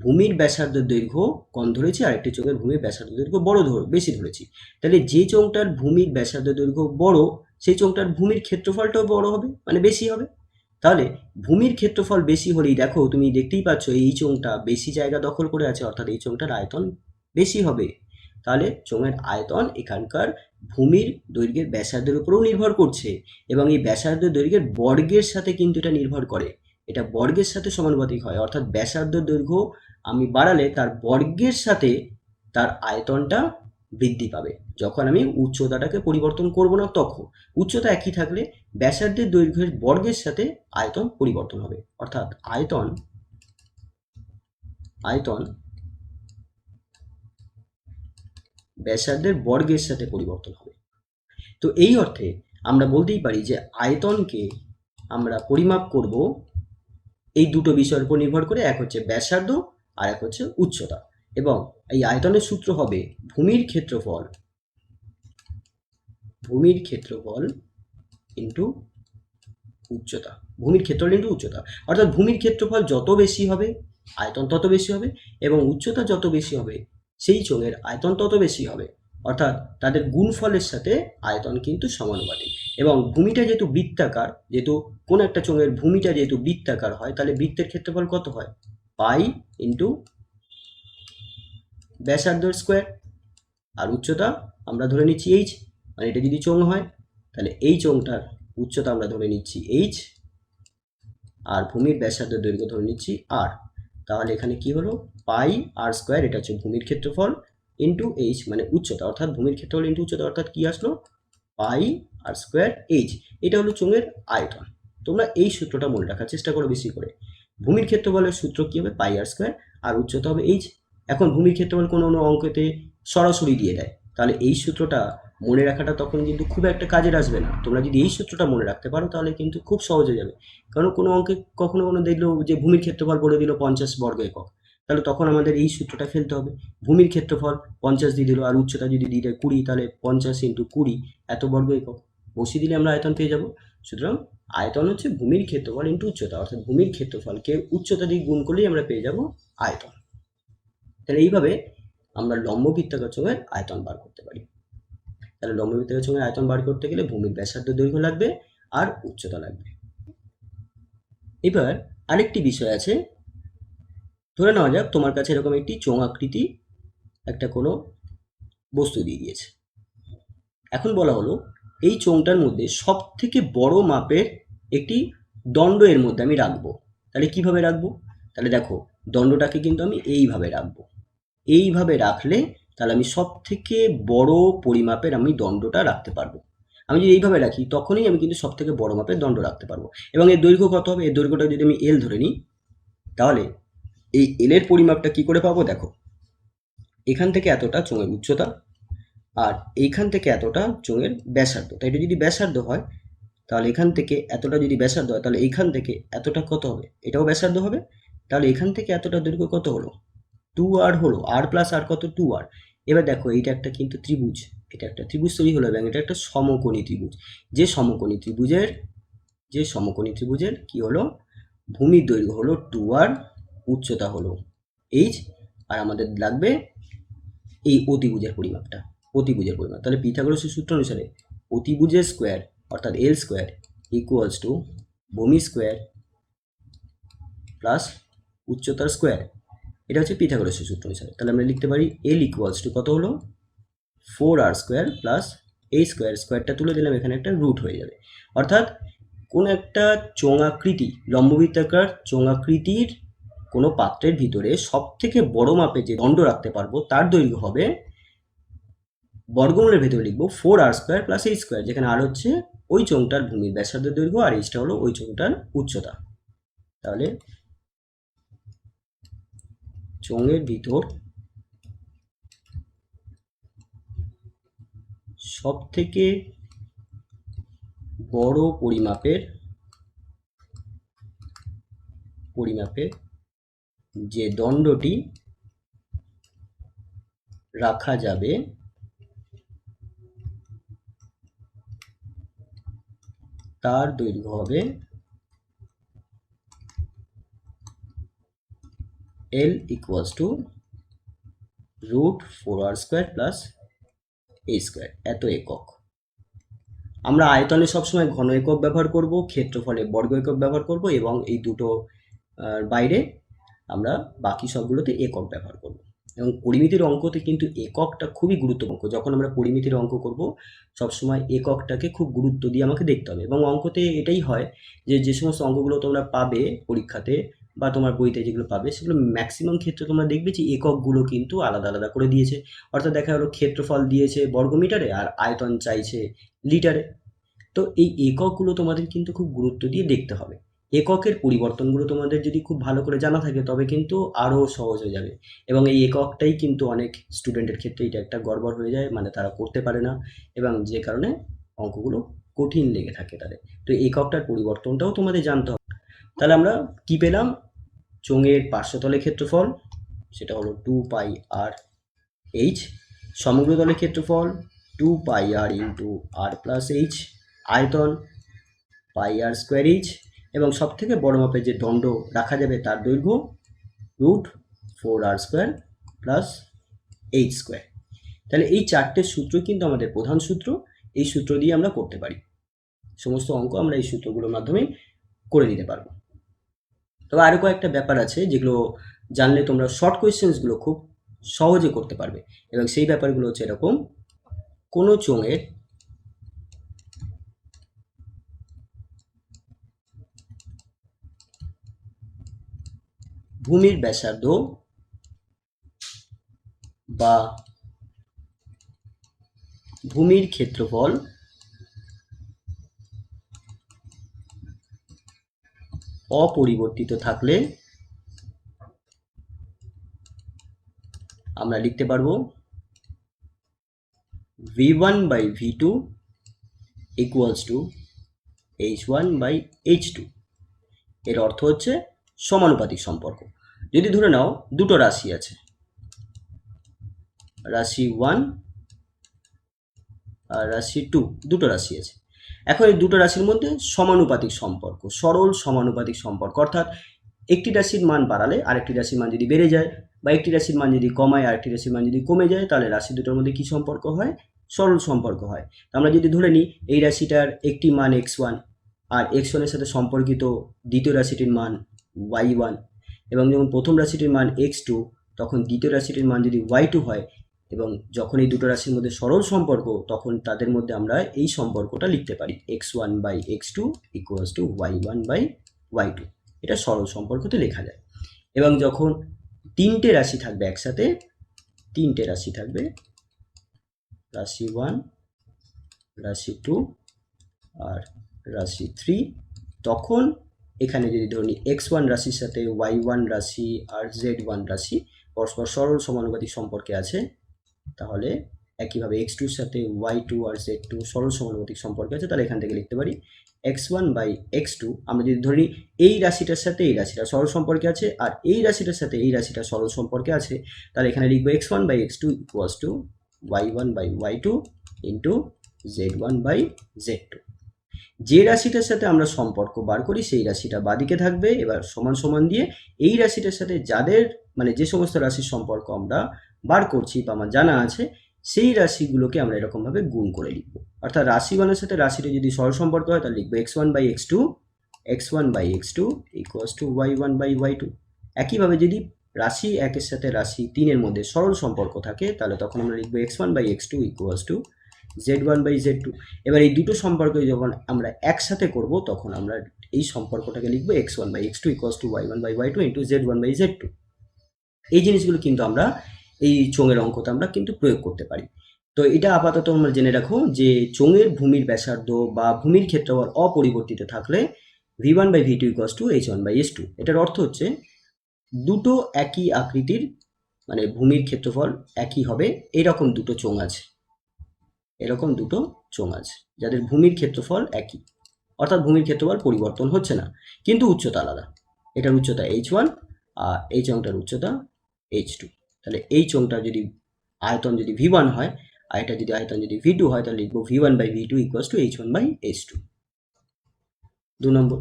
ভূমির ব্যাসার্ধের দৈর্ঘ্য কম ধরেছি আর একটি চোঙের ভূমির ব্যাসার্ধ দৈর্ঘ্য বেশি ধরেছি। তাহলে যে চোঙটার ভূমির ব্যাসার্ধ দৈর্ঘ্য বড় সেই চোঙটার ভূমির ক্ষেত্রফলটাও বড় হবে, মানে বেশি হবে। তাহলে ভূমির ক্ষেত্রফল বেশি হলেই দেখো তুমি দেখতেই পাচ্ছ এই চোঙটা বেশি জায়গা দখল করে আছে, অর্থাৎ এই চোঙটার আয়তন বেশি হবে। তাহলে চোঙের আয়তন এখানকার ভূমির দৈর্ঘ্যের ব্যাসার্ধের উপরেও নির্ভর করছে, এবং এই ব্যাসার্ধ দৈর্ঘ্যের বর্গের সাথে কিন্তু এটা নির্ভর করে, এটা বর্গের সাথে সমানুপাতিক হয়। অর্থাৎ ব্যাসার্ধ দৈর্ঘ্য আমি বাড়ালে তার বর্গের সাথে তার আয়তনটা বৃদ্ধি পাবে। যখন আমি উচ্চতাটাকে পরিবর্তন করব না তখন, উচ্চতা একই থাকলে ব্যাসার্ধের দৈর্ঘ্যের বর্গের সাথে আয়তন পরিবর্তন হবে, অর্থাৎ আয়তন ব্যাসার্ধের বর্গের সাথে পরিবর্তন হবে। তো এই অর্থে আমরা বলতেই পারি যে আয়তনকে আমরা পরিমাপ করব এই দুটো বিষয়ের উপর নির্ভর করে, এক হচ্ছে ব্যাসার্ধ আর এক হচ্ছে উচ্চতা। এবং এই আয়তনের সূত্র হবে ভূমির ক্ষেত্রফল ইন্টু উচ্চতা। অর্থাৎ ভূমির ক্ষেত্রফল যত বেশি হবে আয়তন তত বেশি হবে, এবং উচ্চতা যত বেশি হবে সেই চোঙের আয়তন তত বেশি হবে। অর্থাৎ তাদের গুণফলের সাথে আয়তন কিন্তু সমানুপাতিক। এবং ভূমিটা যেহেতু বৃত্তাকার, যেহেতু কোন একটা চোঙের ভূমিটা যেহেতু বৃত্তাকার হয়, তাহলে বৃত্তের ক্ষেত্রফল কত হয়? পাই ইন্টু ব্যাসার্ধ স্কোয়ার। আর উচ্চতা আমরা ধরে নিচ্ছি এইচ, মানে এটা যদি চোঙ হয় তাহলে এই চোঙটার উচ্চতা আমরা ধরে নিচ্ছি এইচ, আর ভূমির ব্যাসার্ধ দৈর্ঘ্য ধরে নিচ্ছি আর। তাহলে এখানে কি হলো? পাই আর স্কোয়ার, এটা হচ্ছে ভূমির ক্ষেত্রফল, ইন্টু এইচ মানে উচ্চতা, অর্থাৎ ভূমির ক্ষেত্রফল ইন্টু উচ্চতা, অর্থাৎ কি আসলো? পাই আর স্কোয়ার এইচ। এটা হলো চোঙের আয়তন। তোমরা এই সূত্রটা মনে রাখার চেষ্টা করো বেশি করে। ভূমির ক্ষেত্রফলের সূত্র কি হবে? পাই আর স্কোয়ার, আর উচ্চতা হবে এইচ। এখন ভূমির ক্ষেত্রফল কোনো অঙ্কতে সরাসরি দিয়ে দেয়, তাহলে এই সূত্রটা মনে রাখাটা তখন কিন্তু খুব একটা কাজের আসবে না। তোমরা যদি এই সূত্রটা মনে রাখতে পারো তাহলে কিন্তু খুব সহজ হয়ে যাবে। কারণ কোনো অঙ্কে কখনো দেখলো যে ভূমির ক্ষেত্রফল বলে দিল 50 বর্গ একক, তাহলে তখন আমাদের এই সূত্রটা ফেলতে হবে। ভূমির ক্ষেত্রফল 50 দিয়ে দিল, আর উচ্চতা যদি দিয়ে দেয় 20, তাহলে 50 ইন্টু 20 এত বর্গ একক বসিয়ে দিলে আমরা আয়তন পেয়ে যাব। সুতরাং আয়তন হচ্ছে ভূমির ক্ষেত্রফল ইন্টু উচ্চতা, অর্থাৎ ভূমির ক্ষেত্রফলকে উচ্চতা দিয়ে গুণ করলেই আমরা পেয়ে যাব আয়তন। তাহলে এইভাবে আমরা লম্ব বৃত্তাকার চোঙের আয়তন বার করতে পারি। তাহলে লম্ব বৃত্তাকার চোঙের আয়তন বার করতে গেলে ভূমির ব্যাসার্ধ দৈর্ঘ্য লাগবে আর উচ্চতা লাগবে। এবার আরেকটি বিষয় আছে, ধরে নেওয়া যাক তোমার কাছে এরকম একটি চোঙ আকৃতি একটা কোনো বস্তু দিয়ে দিয়েছে। এখন বলা হলো এই চোঙটার মধ্যে সব থেকে বড় মাপের একটি দণ্ড এর মধ্যে আমি রাখবো। তাহলে কিভাবে রাখবো? তাহলে দেখো দণ্ডটাকে কিন্তু আমি এইভাবে রাখবো। এইভাবে রাখলে তাহলে আমি সব থেকে বড় পরিমাপের আমি দণ্ডটা রাখতে পারবো। আমি যদি এইভাবে রাখি তখনই আমি কিন্তু সব থেকে বড় মাপের দণ্ড রাখতে পারবো। এবং এর দৈর্ঘ্য কত হবে? এর দৈর্ঘ্যটা যদি আমি এল ধরে নিই, তাহলে এই এলের পরিমাপটা কি করে পাবো? দেখো, এখান থেকে এতটা চোঙের উচ্চতা, আর এইখান থেকে এতটা চোঙের ব্যাসার্ধ। তাই এটা যদি ব্যাসার্ধ হয়, তাহলে এখান থেকে এতটা যদি ব্যাসার্ধ হয়, তাহলে এইখান থেকে এতটা কত হবে? এটাও ব্যাসার্ধ হবে। তাহলে এখান থেকে এতটা দৈর্ঘ্য কত হলো? 2r হলো। আর প্লাস আর কত? 2r। এবার দেখো, এইটা একটা কিন্তু ত্রিভুজ, এটা একটা ত্রিভুজ তৈরি হলো এবং এটা একটা সমকোণী ত্রিভুজ। যে সমকোণী ত্রিভুজের কি হলো? ভূমির দৈর্ঘ্য হলো 2r, উচ্চতা হলো h, আর আমাদের লাগবে এই অতিভুজের পরিমাপটা, অতিভুজের পরিমাপ। তাহলে পিথাগোরাসের সূত্র অনুসারে অতিভুজের স্কোয়ার অর্থাৎ এল স্কোয়ার ইকুয়ালস টু ভূমি স্কোয়ার প্লাস উচ্চতার স্কোয়ার। এটা হচ্ছে পিথাগোরাসের সূত্র অনুসারে। তাহলে আমরা লিখতে পারি এল ইকুয়ালস টু কত হলো? 4r স্কোয়ার প্লাস এই স্কোয়ারটা তুলে দিলাম, এখানে একটা রুট হয়ে যাবে। অর্থাৎ কোন একটা চোঙাকৃতি, লম্ববৃত্তাকার চোঙাকৃতির কোনো পাত্রের ভিতরে সব থেকে বড় মাপে যে দণ্ড রাখতে পারবো তার দৈর্ঘ্য হবে, বর্গমূলের ভেতরে লিখবো 4r স্কোয়ার প্লাস এই স্কোয়ার, যেখানে আর হচ্ছে ওই চোঙটার ভূমির ব্যাসার্ধের দৈর্ঘ্য আর এইচটা হলো ওই চোঙটার উচ্চতা। তাহলে চোঙের ভিতর সব থেকে বড় পরিমাপের যে দণ্ডটি রাখা যাবে তার দৈর্ঘ্য হবে L equals to root 4r square plus a square, এত একক। আমরা আয়তনে সবসময় ঘন একক ব্যবহার করব, ক্ষেত্রফলে বর্গ একক ব্যবহার করব, এবং এই দুটো বাইরে আমরা বাকি সবগুলোতে একক ব্যবহার করব। এবং পরিমিতির অঙ্কতে কিন্তু এককটা খুবই গুরুত্বপূর্ণ। যখন আমরা পরিমিতির অঙ্ক করব, সবসময় এককটাকে খুব গুরুত্ব দিয়ে আমাকে দেখতে হবে। এবং অঙ্কতে এটাই হয় যে সমস্ত অঙ্কগুলো তোমরা পাবে পরীক্ষাতে বা তোমার বইতে যেগুলো পাবে, সেগুলো ম্যাক্সিমাম ক্ষেত্রে তোমরা দেখবে যে এককগুলো কিন্তু আলাদা আলাদা করে দিয়েছে। অর্থাৎ দেখা গেলো ক্ষেত্রফল দিয়েছে বর্গমিটারে আর আয়তন চাইছে লিটারে। তো এই এককগুলো তোমাদের কিন্তু খুব গুরুত্ব দিয়ে দেখতে হবে। এককের পরিবর্তনগুলো তোমাদের যদি খুব ভালো করে জানা থাকে তবে কিন্তু আরও সহজ হয়ে যাবে। এবং এই এককটাই কিন্তু অনেক স্টুডেন্টের ক্ষেত্রে এটা একটা গড়বড় হয়ে যায়, মানে তারা করতে পারে না, এবং যে কারণে অঙ্কগুলো কঠিন লেগে থাকে তাদের। তো এককটার পরিবর্তনটাও তোমাদের জানতে হবে। তাহলে আমরা কি পেলাম? চোঙের পার্শ্বতলের ক্ষেত্রফল সেটা হলো 2πr/h, সমগ্র তলের ক্ষেত্রফল 2πr into r plus h, আয়তন πr স্কোয়ার h, এবং সব থেকে বড় মাপের যে দণ্ড রাখা যাবে তার দৈর্ঘ্য root 4r square plus h square. তাহলে এই চারটে সূত্র কিন্তু আমাদের প্রধান সূত্র। এই সূত্র দিয়ে আমরা করতে পারি সমস্ত অঙ্ক, আমরা এই সূত্রগুলোর মাধ্যমে করে নিতে পারবো। তবে আরও কয়েকটা ব্যাপার আছে যেগুলো জানলে তোমরা শর্ট কোয়েশ্চেন্সগুলো খুব সহজে করতে পারবে। এবং সেই ব্যাপারগুলো হচ্ছে এরকম: কোনো চোঙের ভূমির ব্যাসার্ধ বা ভূমির ক্ষেত্রফল অপরিবর্তিত থাকলে আমরা লিখতে পারবো v1/v2 ইকুয়ালস টু h1/h2। এর অর্থ হচ্ছে সমানুপাতিক সম্পর্ক। যদি ধরে নাও দুটো রাশি আছে, রাশি 1 আর রাশি 2, দুটো রাশি আছে। এখন এই দুটো রাশির মধ্যে সমানুপাতিক সম্পর্ক, সরল সমানুপাতিক সম্পর্ক, অর্থাৎ একটি রাশির মান বাড়ালে আরেকটি রাশির মান যদি বেড়ে যায়, বা একটি রাশির মান যদি কমায় আরেকটি রাশির মান যদি কমে যায়, তাহলে রাশি দুটোর মধ্যে কি সম্পর্ক হয়? সরল সম্পর্ক হয়। আমরা যদি ধরে নিই এই রাশিটার একটি মান x1 আর x1 এর সাথে সম্পর্কিত দ্বিতীয় রাশিটির মান y1, এবং যখন প্রথম রাশিটির মান x2, তখন দ্বিতীয় রাশিটির মান যদি y2 হয়, এবং যখন এই দুটো রাশির মধ্যে সরল সম্পর্ক, তখন তাদের মধ্যে আমরা এই সম্পর্কটা লিখতে পারি x1/x2 ইকুয়ালস টু y1/y2। এটা সরল সম্পর্কতে লেখা যায়। এবং যখন তিনটে রাশি থাকবে একসাথে, তিনটে রাশি থাকবে, রাশি 1, রাশি 2 আর রাশি 3, তখন এখানে যদি ধরি x1 রাশির সাথে y1 রাশি আর z1 রাশি পরস্পর সরল সমানুপাতিক সম্পর্কে আছে, তাহলে একইভাবে x2 এর সাথে y2 আর z2 সরল সমানুপাতিক সম্পর্কে আছে, তাহলে এখান থেকে লিখতে পারি x1 বাই x2। আমরা যদি ধরি এই রাশিটার সাথে এই রাশিটা সরল সম্পর্কে আছে আর এই রাশিটার সাথে এই রাশিটা সরল সম্পর্কে আছে, তাহলে এখানে লিখবো x1 by x2 equals to y1 by y2 into z1 by z2। যে রাশিটার সাথে আমরা সম্পর্ক বার করি সেই রাশিটা বাদিকে থাকবে। এবার সমান সমান দিয়ে এই রাশিটার সাথে যাদের মানে যে সমস্ত রাশির সম্পর্ক আমরা বার করছি বা আমার জানা আছে সেই রাশিগুলোকে আমরা এরকমভাবে গুণ করে লিখবো। অর্থাৎ রাশি ওয়ানের সাথে রাশিটা যদি সরল সম্পর্ক হয় তাহলে লিখবো x1 by x1 by x2 equals to y1 by y2। একইভাবে যদি রাশি একের সাথে রাশি 3-এর মধ্যে সরল সম্পর্ক থাকে তাহলে তখন আমরা লিখবো x1 by x2 equals two z1 by z2। এবার এই দুটো সম্পর্ক যখন আমরা একসাথে করব তখন আমরা এই সম্পর্কটাকে লিখবো x1 by x2 equals to y1 by y2 into z1 by z2। এই জিনিসগুলো কিন্তু আমরা এই চোঙের অঙ্কতে আমরা কিন্তু প্রয়োগ করতে পারি। তো এটা আপাতত আমরা জেনে রাখো যে চোঙের ভূমির ব্যাসার্ধ বা ভূমির ক্ষেত্রফল অপরিবর্তিত থাকলে v1 by v2 equals to h1 by h2। এটার অর্থ হচ্ছে দুটো একই আকৃতির মানে ভূমির ক্ষেত্রফল একই হবে এরকম দুটো চোঙ আছে, এরকম দুটো চোঙ আছে যাদের ভূমির ক্ষেত্রফল একই, অর্থাৎ ভূমির ক্ষেত্রফল পরিবর্তন হচ্ছে না কিন্তু উচ্চতা আলাদা। এটার উচ্চতা h1 আর এই চোঙটার উচ্চতা h2। তাহলে এই চোঙটার যদি আয়তন যদি v1 হয় আর এটা যদি আয়তন যদি v2 হয় তাহলে লিখবো v1 by v2 equals to h1 by h2। 2 number,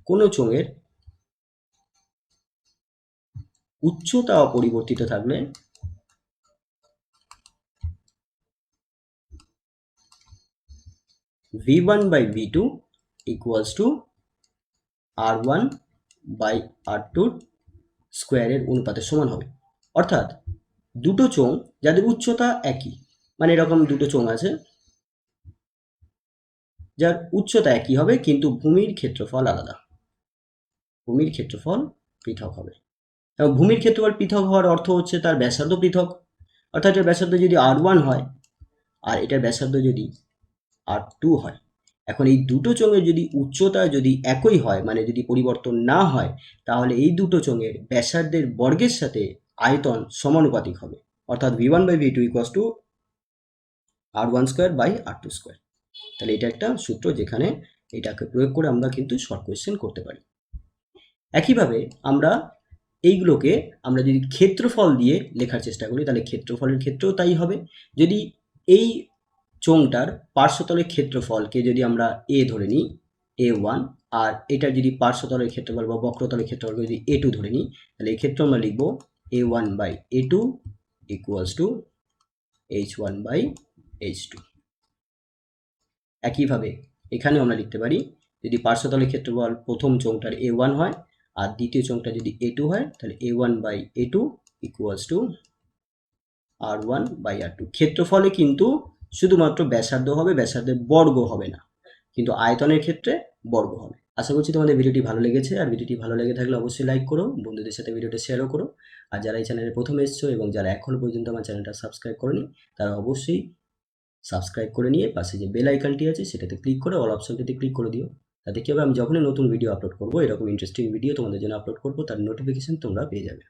কোনো চোঙের উচ্চতা অপরিবর্তিত থাকলে v1 by v2 equals to r1 by r2 স্কোয়ারের অনুপাতের সমান হবে। অর্থাৎ দুটো চোঙ যাদের উচ্চতা একই, মানে এরকম দুটো চোঙ আছে যার উচ্চতা একই হবে কিন্তু ভূমির ক্ষেত্রফল আলাদা, ভূমির ক্ষেত্রফল পৃথক হবে। এবং ভূমির ক্ষেত্রফল পৃথক হওয়ার অর্থ হচ্ছে তার ব্যাসার্ধ পৃথক। অর্থাৎ এটার ব্যাসার্ধ যদি r1 হয় আর এটার ব্যাসার্ধ যদি r2 হয়, এখন এই দুটো চোঙের যদি উচ্চতা যদি একই হয় মানে যদি পরিবর্তন না হয় তাহলে এই দুটো চোঙের ব্যাসার্ধের বর্গের সাথে আয়তন সমানুপাতিক হবে। অর্থাৎ v1 by v2 equals to r1 square by r2 square. তাহলে এটা একটা সূত্র যেখানে এটাকে প্রয়োগ করে আমরা কিন্তু শর্ট কোয়েশ্চেন করতে পারি। একইভাবে আমরা এইগুলোকে আমরা যদি ক্ষেত্রফল দিয়ে লেখার চেষ্টা করি তাহলে ক্ষেত্রফলের ক্ষেত্রেও তাই হবে। যদি এই চোঙটার পার্শ্বতলের ক্ষেত্রফলকে যদি আমরা a ধরে নিই a1 আর এটার যদি পার্শ্বতলের ক্ষেত্রফল বা বক্রতলের ক্ষেত্রফলকে যদি a2 ধরে নিই তাহলে এই ক্ষেত্রে আমরা লিখব a1 by a2 equals to h1 by h2। একইভাবে এখানে আমরা লিখতে পারি যদি পার্শ্বতলের ক্ষেত্রফল প্রথম চোঙটার a1 হয় আর দ্বিতীয় চোঙটা যদি a2 হয় তাহলে a1 by a2 equals to r1 by r2। ক্ষেত্রফলে কিন্তু শুধুমাত্র ব্যাসার্ধ হবে, ব্যাসার্ধের বর্গ হবে না, কিন্তু আয়তনের ক্ষেত্রে বর্গ হবে। আশা করছি তোমাদের ভিডিওটি ভালো লেগেছে, আর ভিডিওটি ভালো লেগে থাকলে অবশ্যই লাইক করো, বন্ধুদের সাথে ভিডিওটা শেয়ারও করো। আর যারা এই চ্যানেলে প্রথমে এসছো এবং যারা এখনো পর্যন্ত আমার চ্যানেলটা সাবস্ক্রাইব করোনি তারা অবশ্যই সাবস্ক্রাইব করে নিয়ে পাশে যে বেল আইকনটি আছে সেটাতে ক্লিক করে অল অপশনটিতে ক্লিক করে দিও। তাতে কি হবে, আমি যখনই নতুন ভিডিও আপলোড করবো এরকম ইন্টারেস্টিং ভিডিও তোমাদের জন্য আপলোড করবো তার নোটিফিকেশন তোমরা পেয়ে যাবে।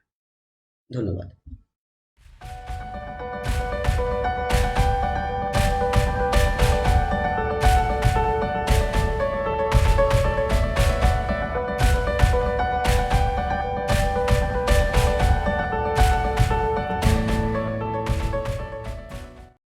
ধন্যবাদ।